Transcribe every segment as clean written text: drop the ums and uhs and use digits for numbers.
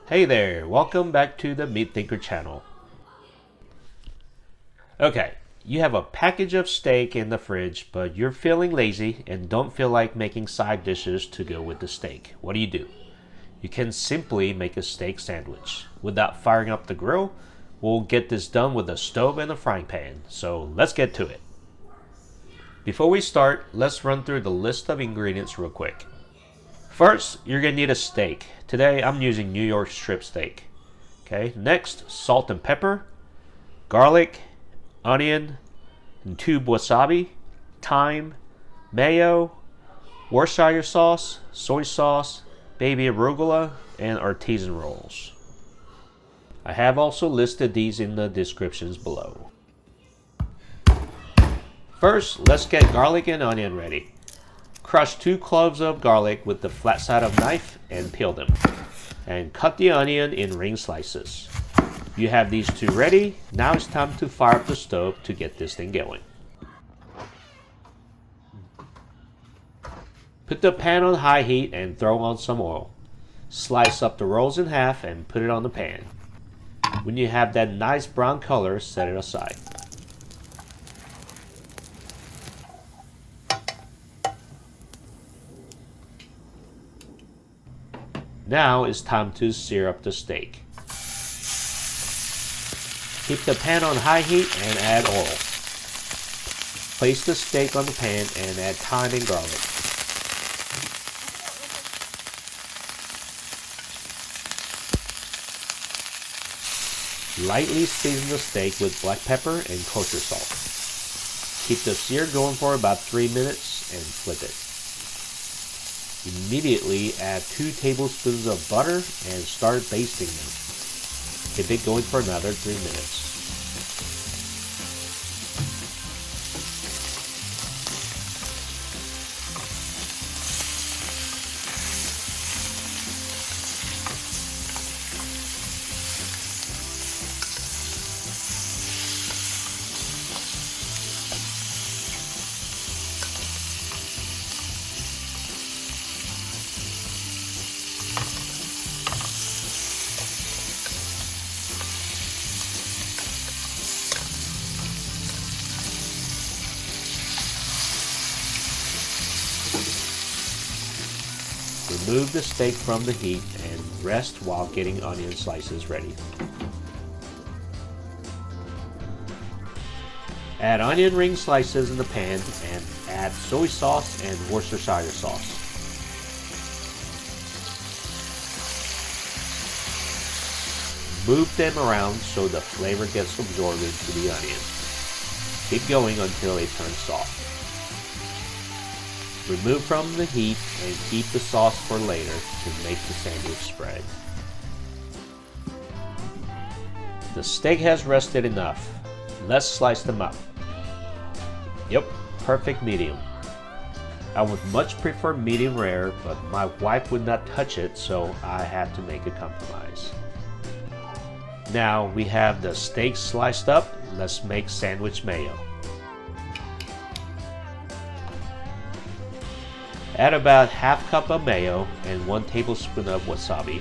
Hey there, welcome back to the Meat Thinker channel. Okay, you have a package of steak in the fridge, but you're feeling lazy and don't feel like making side dishes to go with the steak. What do? You can simply make a steak sandwich. Without firing up the grill, we'll get this done with a stove and a frying pan, so let's get to it. Before we start, let's run through the list of ingredients real quick. First, you're going to need a steak. Today, I'm using New York strip steak. Okay, next, salt and pepper, garlic, onion, and tube wasabi, thyme, mayo, Worcestershire sauce, soy sauce, baby arugula, and artisan rolls. I have also listed these in the descriptions below. First, let's get garlic and onion ready. Crush 2 cloves of garlic with the flat side of a knife and peel them. And cut the onion in ring slices. You have these two ready. Now it's time to fire up the stove to get this thing going. Put the pan on high heat and throw on some oil. Slice up the rolls in half and put it on the pan. When you have that nice brown color, set it aside. Now it's time to sear up the steak. Keep the pan on high heat and add oil. Place the steak on the pan and add thyme and garlic. Lightly season the steak with black pepper and kosher salt. Keep the sear going for about 3 minutes and flip it. Immediately add 2 tablespoons of butter and start basting them. Keep it going for another 3 minutes. Remove the steak from the heat and rest while getting onion slices ready. Add onion ring slices in the pan and add soy sauce and Worcestershire sauce. Move them around so the flavor gets absorbed into the onion. Keep going until they turn soft. Remove from the heat and keep the sauce for later to make the sandwich spread. The steak has rested enough. Let's slice them up. Yep, perfect medium. I would much prefer medium rare, but my wife would not touch it, so I had to make a compromise. Now we have the steak sliced up. Let's make sandwich mayo. Add about half cup of mayo and 1 tablespoon of wasabi,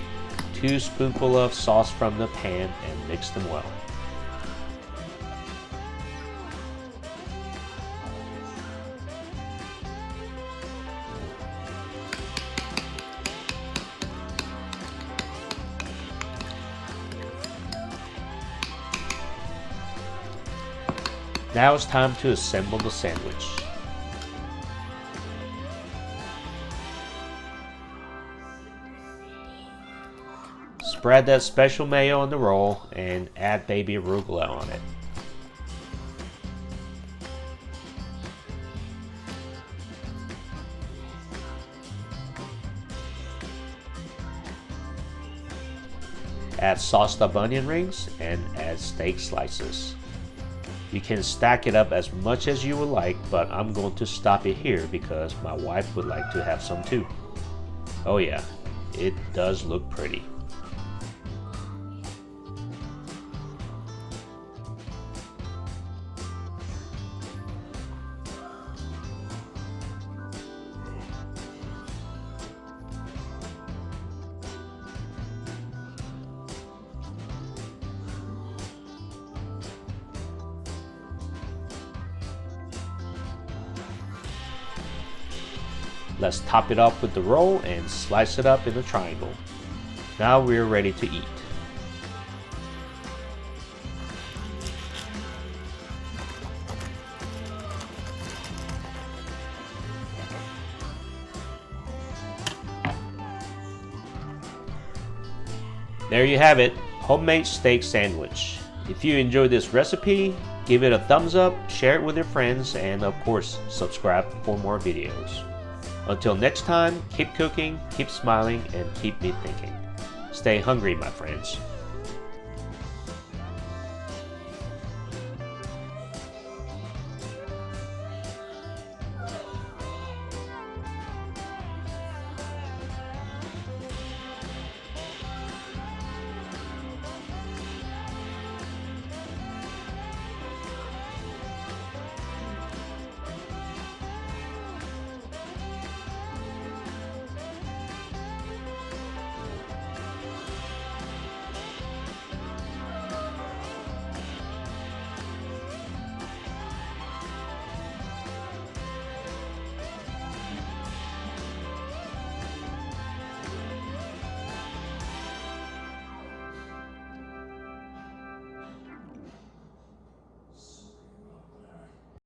2 spoonfuls of sauce from the pan, and mix them well. Now it's time to assemble the sandwich. Spread that special mayo on the roll and add baby arugula on it. Add sauced up onion rings and add steak slices. You can stack it up as much as you would like, but I'm going to stop it here because my wife would like to have some too. Oh yeah, it does look pretty. Let's top it up with the roll and slice it up in a triangle. Now we're ready to eat. There you have it, homemade steak sandwich. If you enjoyed this recipe, give it a thumbs up, share it with your friends, and of course, subscribe for more videos. Until next time, keep cooking, keep smiling, and keep me thinking. Stay hungry, my friends.